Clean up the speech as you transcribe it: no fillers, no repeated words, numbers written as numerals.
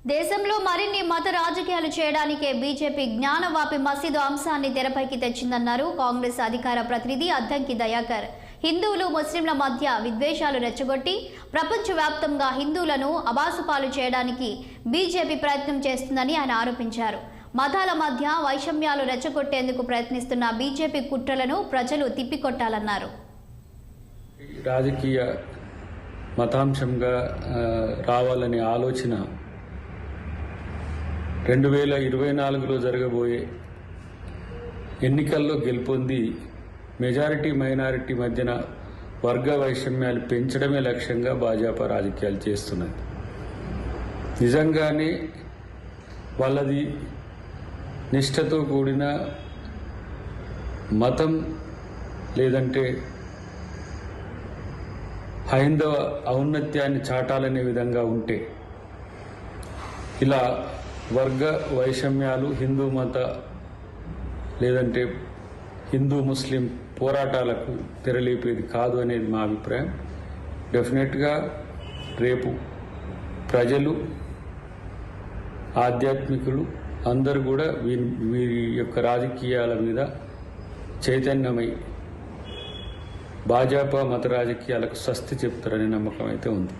దేశంలో మరిన్ని మత రాజకీయాలు చేయడానికే బీజేపీ జ్ఞానవాపి మసీదు అంశాన్ని తెరపైకి తెచ్చిందన్నారు కాంగ్రెస్ అధికార ప్రతినిధి అద్దంకి దయాకర్. హిందువులు ముస్లింల మధ్య విద్వేషాలు రెచ్చగొట్టి ప్రపంచవ్యాప్తంగా హిందువులను అబాసుపాలు చేయడానికి బీజేపీ ప్రయత్నం చేస్తుందని ఆయన ఆరోపించారు. మతాల మధ్య వైషమ్యాలు రెచ్చగొట్టేందుకు ప్రయత్నిస్తున్న బీజేపీ కుట్రలను ప్రజలు తిప్పికొట్టాలన్నారు. రాజకీయ మతాంశంగా రావాలనే ఆలోచన 2024లో జరగబోయే ఎన్నికల్లో గెలుపొంది మెజారిటీ మైనారిటీ మధ్యన వర్గ వైషమ్యాలు పెంచడమే లక్ష్యంగా భాజపా రాజకీయాలు చేస్తున్నది. నిజంగానే వాళ్ళది నిష్ఠతో కూడిన మతం లేదంటే హైందవ ఔన్నత్యాన్ని చాటాలనే విధంగా ఉంటే ఇలా వర్గ వైషమ్యాలు హిందూ మత లేదంటే హిందూ ముస్లిం పోరాటాలకు తెరలేపేది కాదు అనేది మా అభిప్రాయం. డెఫినెట్గా రేపు ప్రజలు ఆధ్యాత్మికులు అందరూ కూడా వీరి యొక్క రాజకీయాల మీద చైతన్యమై భాజపా మత రాజకీయాలకు స్వస్తి చెప్తారనే నమ్మకం అయితే ఉంది.